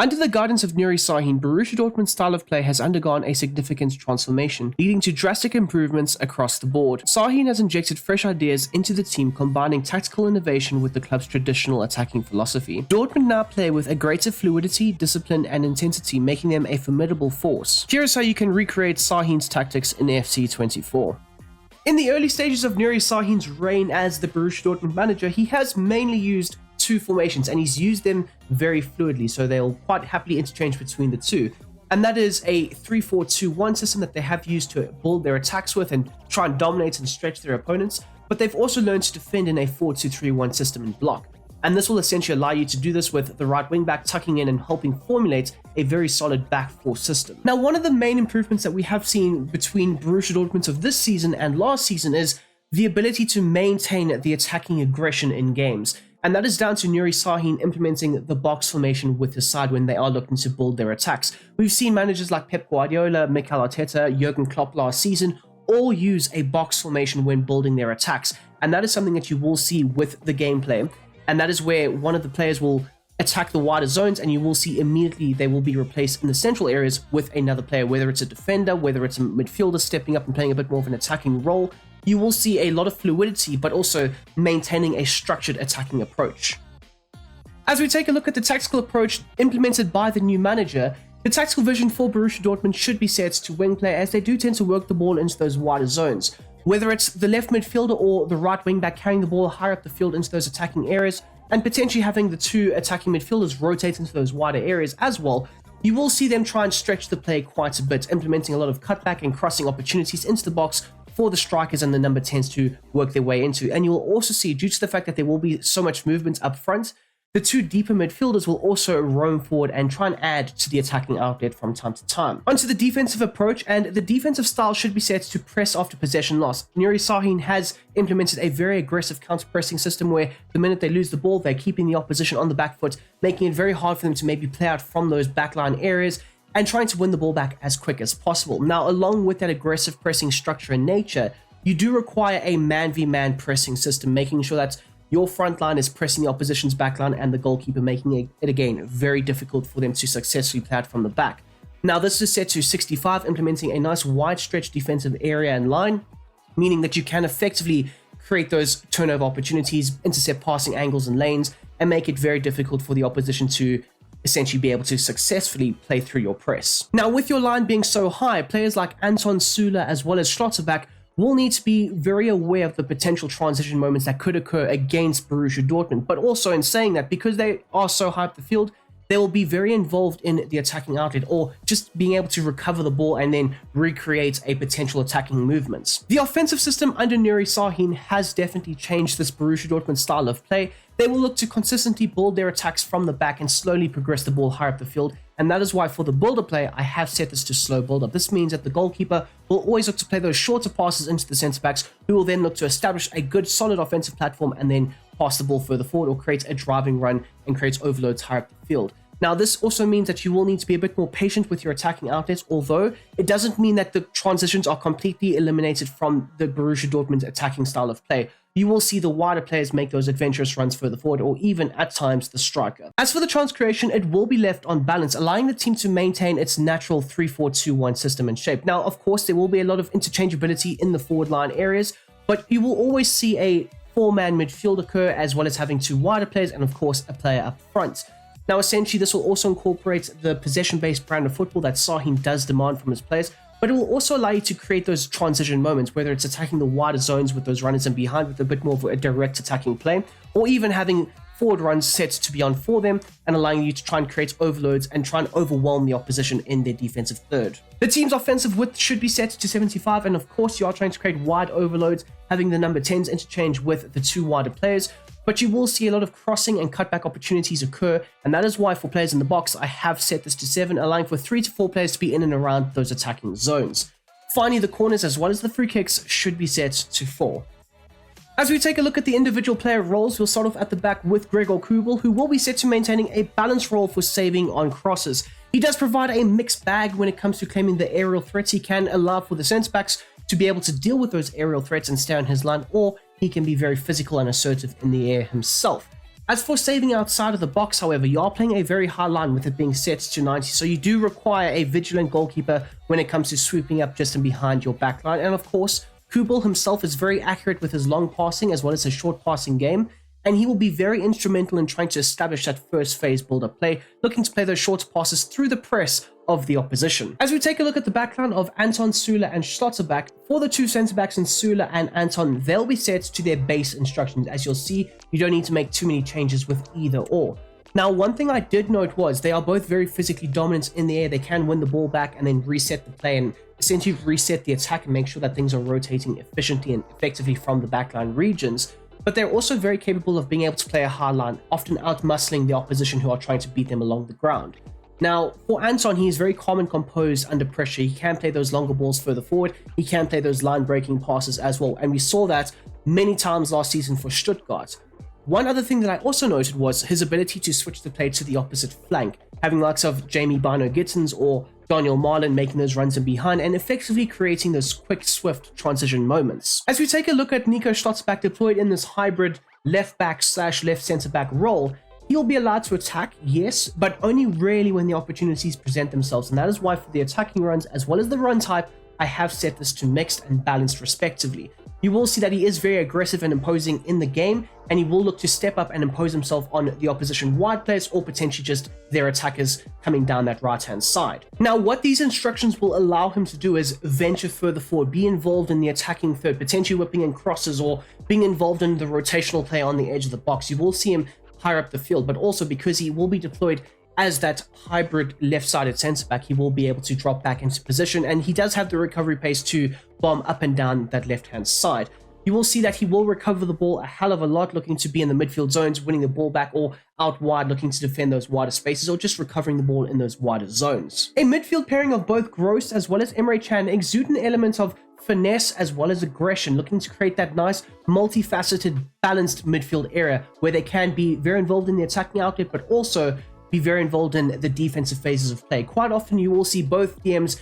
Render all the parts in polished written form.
Under the guidance of Nuri Şahin, Borussia Dortmund's style of play has undergone a significant transformation, leading to drastic improvements across the board. Şahin has injected fresh ideas into the team, combining tactical innovation with the club's traditional attacking philosophy. Dortmund now play with a greater fluidity, discipline, and intensity, making them a formidable force. Here is how you can recreate Şahin's tactics in FC24. In the early stages of Nuri Şahin's reign as the Borussia Dortmund manager, he has mainly used two formations, and he's used them very fluidly, so they'll quite happily interchange between the two. And that is a 3-4-2-1 system that they have used to build their attacks with and try and dominate and stretch their opponents, but they've also learned to defend in a 4-2-3-1 system and block. And this will essentially allow you to do this with the right wing back tucking in and helping formulate a very solid back four system. Now, one of the main improvements that we have seen between Borussia Dortmund of this season and last season is the ability to maintain the attacking aggression in games. And that is down to Nuri Şahin implementing the box formation with his side when they are looking to build their attacks. We've seen managers like Pep Guardiola, Mikel Arteta, Jurgen Klopp last season all use a box formation when building their attacks. And that is something that you will see with the gameplay. And that is where one of the players will attack the wider zones, and you will see immediately they will be replaced in the central areas with another player, whether it's a defender, whether it's a midfielder stepping up and playing a bit more of an attacking role. You will see a lot of fluidity, but also maintaining a structured attacking approach. As we take a look at the tactical approach implemented by the new manager, the tactical vision for Borussia Dortmund should be set to wing play, as they do tend to work the ball into those wider zones. Whether it's the left midfielder or the right wing back carrying the ball higher up the field into those attacking areas, and potentially having the two attacking midfielders rotate into those wider areas as well, you will see them try and stretch the play quite a bit, implementing a lot of cutback and crossing opportunities into the box for the strikers and the number 10s to work their way into. And you will also see, due to the fact that there will be so much movement up front, the two deeper midfielders will also roam forward and try and add to the attacking outlet from time to time. Onto the defensive approach, and the defensive style should be set to press after possession loss. Nuri Şahin has implemented a very aggressive counter-pressing system where the minute they lose the ball, they're keeping the opposition on the back foot, making it very hard for them to maybe play out from those backline areas and trying to win the ball back as quick as possible. Now, along with that aggressive pressing structure and nature, you do require a man-v-man pressing system, making sure that your front line is pressing the opposition's back line and the goalkeeper, making it again very difficult for them to successfully play out from the back. Now, this is set to 65, implementing a nice wide stretch defensive area and line, meaning that you can effectively create those turnover opportunities, intercept passing angles and lanes, and make it very difficult for the opposition to essentially be able to successfully play through your press. Now, with your line being so high, players like Anton Süle as well as Schlotterbeck will need to be very aware of the potential transition moments that could occur against Borussia Dortmund. But also, in saying that, because they are so high up the field, they will be very involved in the attacking outlet, or just being able to recover the ball and then recreate a potential attacking movement. The offensive system under Nuri Şahin has definitely changed this Borussia Dortmund style of play. They will look to consistently build their attacks from the back and slowly progress the ball higher up the field. And that is why for the builder play, I have set this to slow build-up. This means that the goalkeeper will always look to play those shorter passes into the centre-backs, who will then look to establish a good solid offensive platform and then pass the ball further forward or create a driving run and create overloads higher up the field. Now, this also means that you will need to be a bit more patient with your attacking outlets, although it doesn't mean that the transitions are completely eliminated from the Borussia Dortmund attacking style of play. You will see the wider players make those adventurous runs further forward, or even at times the striker. As for the chance creation, it will be left on balance, allowing the team to maintain its natural 3-4-2-1 system and shape. Now, of course, there will be a lot of interchangeability in the forward line areas, but you will always see a four-man midfield occur, as well as having two wider players and, of course, a player up front. Now, essentially, this will also incorporate the possession-based brand of football that Şahin does demand from his players, but it will also allow you to create those transition moments, whether it's attacking the wider zones with those runners in behind with a bit more of a direct attacking play, or even having forward runs set to be on for them and allowing you to try and create overloads and try and overwhelm the opposition in their defensive third. The team's offensive width should be set to 75, and of course you are trying to create wide overloads, having the number 10s interchange with the two wider players, but you will see a lot of crossing and cutback opportunities occur, and that is why for players in the box, I have set this to 7, allowing for 3 to 4 players to be in and around those attacking zones. Finally, the corners as well as the free kicks should be set to 4. As we take a look at the individual player roles, we'll start off at the back with Gregor Kobel, who will be set to maintaining a balanced role for saving on crosses. He does provide a mixed bag when it comes to claiming the aerial threats. He can allow for the centre-backs to be able to deal with those aerial threats and stay on his line, or he can be very physical and assertive in the air himself. As for saving outside of the box, however, you are playing a very high line with it being set to 90, so you do require a vigilant goalkeeper when it comes to sweeping up just and behind your backline. And of course, Kubel himself is very accurate with his long passing as well as his short passing game, and he will be very instrumental in trying to establish that first phase build-up play, looking to play those short passes through the press of the opposition. As we take a look at the backline of Anton, Süle and Schlotterbeck, for the two centre-backs in Süle and Anton, they'll be set to their base instructions. As you'll see, you don't need to make too many changes with either or. Now, one thing I did note was they are both very physically dominant in the air. They can win the ball back and then reset the play and essentially reset the attack and make sure that things are rotating efficiently and effectively from the backline regions. But they're also very capable of being able to play a hard line, often out-muscling the opposition who are trying to beat them along the ground. Now, for Anton, he is very calm and composed under pressure. He can play those longer balls further forward. He can play those line-breaking passes as well. And we saw that many times last season for Stuttgart. One other thing that I also noted was his ability to switch the play to the opposite flank, having likes of Jamie Bino-Gittens or Daniel Marlin making those runs in behind and effectively creating those quick, swift transition moments. As we take a look at Nico Schlotterbeck deployed in this hybrid left-back / left centre-back role, he'll be allowed to attack, yes, but only rarely when the opportunities present themselves, and that is why for the attacking runs as well as the run type, I have set this to mixed and balanced respectively. You will see that he is very aggressive and imposing in the game, and he will look to step up and impose himself on the opposition wide players or potentially just their attackers coming down that right-hand side. Now, what these instructions will allow him to do is venture further forward, be involved in the attacking third, potentially whipping in crosses or being involved in the rotational play on the edge of the box. You will see him higher up the field, but also because he will be deployed as that hybrid left-sided centre-back, he will be able to drop back into position, and he does have the recovery pace to bomb up and down that left-hand side. You will see that he will recover the ball a hell of a lot, looking to be in the midfield zones, winning the ball back, or out wide, looking to defend those wider spaces, or just recovering the ball in those wider zones. A midfield pairing of both Gross as well as Emre Can exude an element of finesse as well as aggression, looking to create that nice, multifaceted, balanced midfield area where they can be very involved in the attacking outlet, but also be very involved in the defensive phases of play. Quite often you will see both DMs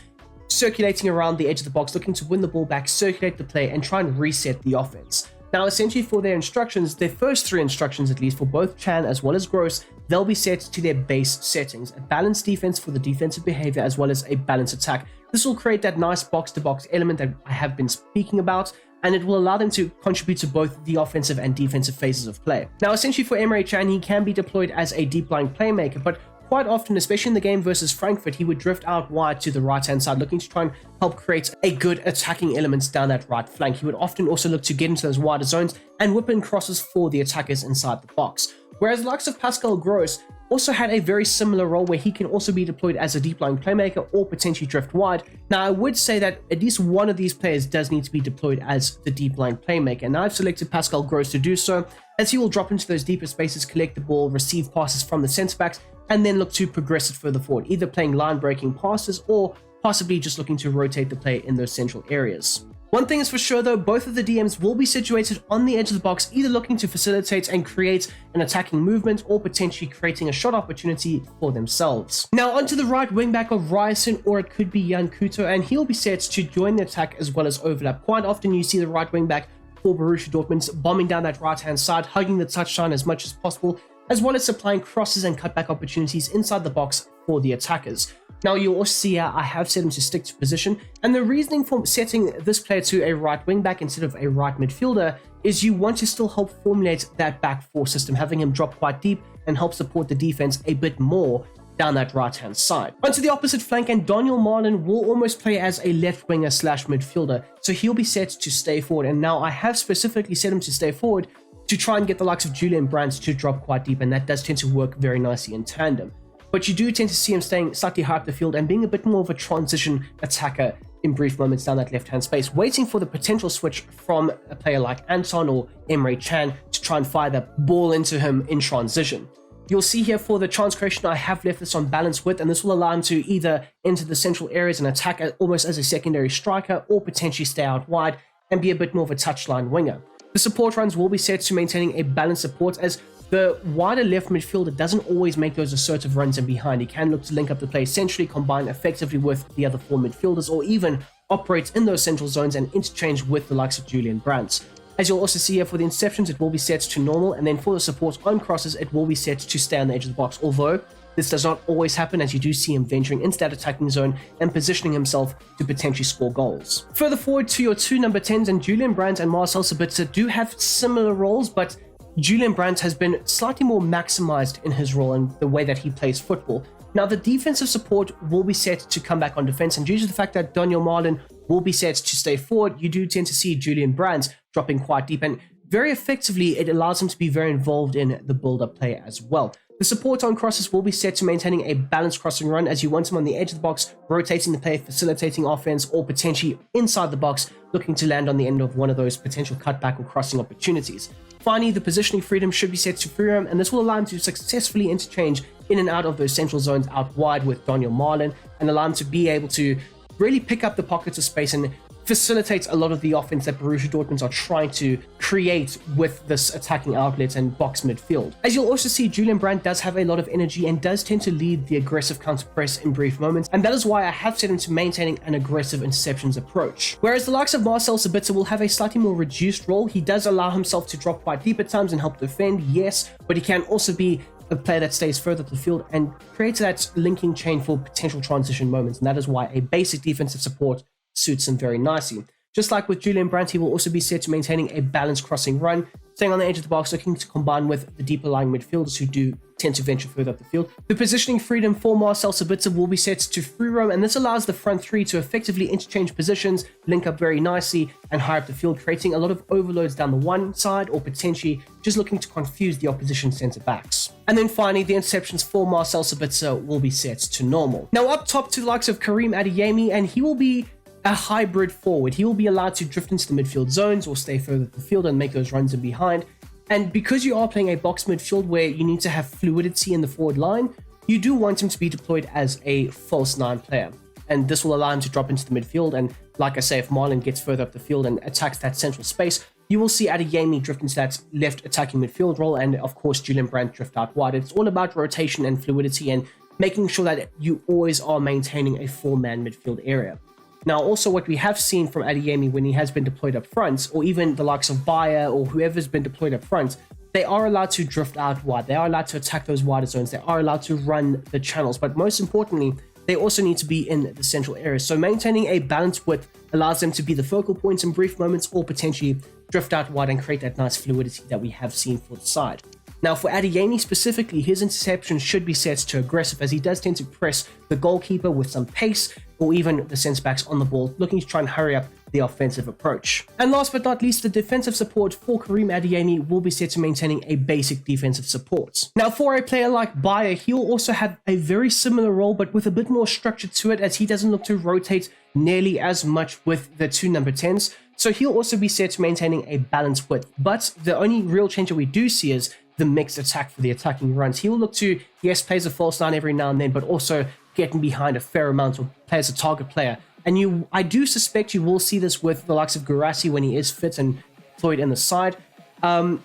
circulating around the edge of the box, looking to win the ball back, circulate the play, and try and reset the offense. Now, essentially for their instructions, their first three instructions, at least for both Chan as well as Gross, they'll be set to their base settings. A balanced defense for the defensive behavior as well as a balanced attack. This will create that nice box-to-box element that I have been speaking about, and it will allow them to contribute to both the offensive and defensive phases of play. Now, essentially for Emre Can, he can be deployed as a deep-lying playmaker, but quite often, especially in the game versus Frankfurt, he would drift out wide to the right-hand side, looking to try and help create a good attacking elements down that right flank. He would often also look to get into those wider zones and whip in crosses for the attackers inside the box. Whereas the likes of Pascal Gross also had a very similar role where he can also be deployed as a deep-lying playmaker or potentially drift wide. Now, I would say that at least one of these players does need to be deployed as the deep-lying playmaker, and I've selected Pascal Gross to do so, as he will drop into those deeper spaces, collect the ball, receive passes from the centre-backs, and then look to progress it further forward, either playing line-breaking passes or possibly just looking to rotate the play in those central areas. One thing is for sure though, both of the DMs will be situated on the edge of the box, either looking to facilitate and create an attacking movement or potentially creating a shot opportunity for themselves. Now onto the right wing back of Ryerson, or it could be Jan Kuto, and he'll be set to join the attack as well as overlap. Quite often you see the right wing back for Borussia Dortmund bombing down that right hand side, hugging the touchline as much as possible, as well as supplying crosses and cutback opportunities inside the box for the attackers. Now you'll also see I have set him to stick to position, and the reasoning for setting this player to a right wing back instead of a right midfielder is you want to still help formulate that back four system, having him drop quite deep and help support the defense a bit more down that right hand side. Onto the opposite flank, and Daniel Marlin will almost play as a left winger / midfielder, so he'll be set to stay forward, and now I have specifically set him to stay forward to try and get the likes of Julian Brandt to drop quite deep, and that does tend to work very nicely in tandem. But you do tend to see him staying slightly high up the field and being a bit more of a transition attacker in brief moments down that left-hand space, waiting for the potential switch from a player like Anton or Emre Can to try and fire that ball into him in transition. You'll see here for the chance creation, I have left this on balance width, and this will allow him to either enter the central areas and attack almost as a secondary striker, or potentially stay out wide and be a bit more of a touchline winger. The support runs will be set to maintaining a balanced support, as the wider left midfielder doesn't always make those assertive runs in behind. He can look to link up the play centrally, combine effectively with the other four midfielders, or even operate in those central zones and interchange with the likes of Julian Brandt. As you'll also see here, for the interceptions, it will be set to normal, and then for the support on crosses, it will be set to stay on the edge of the box, although this does not always happen, as you do see him venturing into that attacking zone and positioning himself to potentially score goals. Further forward to your two number 10s, and Julian Brandt and Marcel Sabitzer do have similar roles, but Julian Brandt has been slightly more maximized in his role and the way that he plays football. Now, the defensive support will be set to come back on defense, and due to the fact that Daniel Marlin will be set to stay forward, you do tend to see Julian Brandt dropping quite deep, and very effectively, it allows him to be very involved in the build-up play as well. The support on crosses will be set to maintaining a balanced crossing run, as you want him on the edge of the box, rotating the play, facilitating offense, or potentially inside the box, looking to land on the end of one of those potential cutback or crossing opportunities. Finally, the positioning freedom should be set to free roam, and this will allow him to successfully interchange in and out of those central zones out wide with Daniel Marlin, and allow him to be able to really pick up the pockets of space and facilitates a lot of the offense that Borussia Dortmund are trying to create with this attacking outlet and box midfield. As you'll also see, Julian Brandt does have a lot of energy and does tend to lead the aggressive counter press in brief moments, and that is why I have set him to maintaining an aggressive interceptions approach. Whereas the likes of Marcel Sabitzer will have a slightly more reduced role, he does allow himself to drop quite deep at times and help defend, yes, but he can also be a player that stays further up the field and creates that linking chain for potential transition moments, and that is why a basic defensive support suits him very nicely. Just like with Julian Brandt, he will also be set to maintaining a balanced crossing run, staying on the edge of the box, looking to combine with the deeper lying midfielders who do tend to venture further up the field. The positioning freedom for Marcel Sabitzer will be set to free roam, and this allows the front three to effectively interchange positions, link up very nicely, and higher up the field, creating a lot of overloads down the one side, or potentially just looking to confuse the opposition centre backs. And then finally, the interceptions for Marcel Sabitzer will be set to normal. Now up top to the likes of Karim Adeyemi, and he will be a hybrid forward. He will be allowed to drift into the midfield zones or stay further up the field and make those runs in behind. And because you are playing a box midfield where you need to have fluidity in the forward line, you do want him to be deployed as a false 9 player. And this will allow him to drop into the midfield. And like I say, if Marlin gets further up the field and attacks that central space, you will see Adeyemi drift into that left attacking midfield role, and of course Julian Brandt drift out wide. It's all about rotation and fluidity and making sure that you always are maintaining a 4-man midfield area. Now, also what we have seen from Adeyemi when he has been deployed up front, or even the likes of Bayer or whoever's been deployed up front, they are allowed to drift out wide. They are allowed to attack those wider zones. They are allowed to run the channels. But most importantly, they also need to be in the central areas. So maintaining a balanced width allows them to be the focal points in brief moments, or potentially drift out wide and create that nice fluidity that we have seen for the side. Now, for Adeyemi specifically, his interception should be set to aggressive, as he does tend to press the goalkeeper with some pace, or even the centre backs on the ball, looking to try and hurry up the offensive approach. And last but not least, the defensive support for Karim Adeyemi will be set to maintaining a basic defensive support. Now, for a player like Bayer, he'll also have a very similar role, but with a bit more structure to it, as he doesn't look to rotate nearly as much with the two number 10s. So he'll also be set to maintaining a balanced width. But the only real change that we do see is the mixed attack for the attacking runs. He will look to, yes, plays a false 9 every now and then, but also getting behind a fair amount, or play as a target player. And I do suspect you will see this with the likes of Guirassy when he is fit and deployed in the side.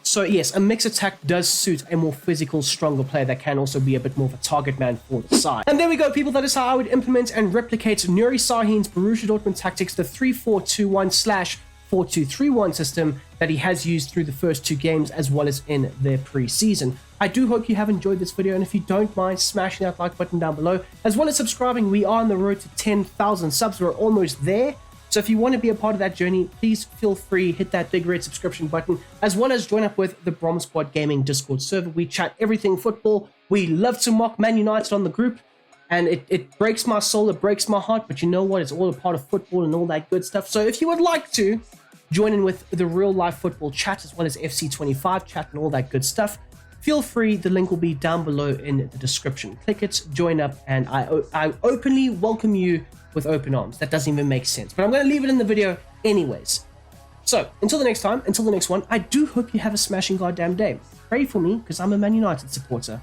So yes, a mixed attack does suit a more physical, stronger player that can also be a bit more of a target man for the side. And there we go, people. That is how I would implement and replicate Nuri Şahin's Borussia Dortmund tactics, the 3-4-2-1/4-2-3-1 system that he has used through the first 2 games, as well as in their pre-season. I do hope you have enjoyed this video, and if you don't mind smashing that like button down below, as well as subscribing. We are on the road to 10,000 subs. We're almost there. So if you want to be a part of that journey, please feel free, hit that big red subscription button, as well as join up with the Brom Squad Gaming Discord server. We chat everything football. We love to mock Man United on the group, and it breaks my soul, it breaks my heart, but you know what? It's all a part of football and all that good stuff. So if you would like to join in with the real life football chat, as well as FC25 chat and all that good stuff, feel free. The link will be down below in the description. Click it, join up, and I openly welcome you with open arms. That doesn't even make sense, but I'm going to leave it in the video anyways. So until the next time, until the next one, I do hope you have a smashing goddamn day. Pray for me, because I'm a Man United supporter.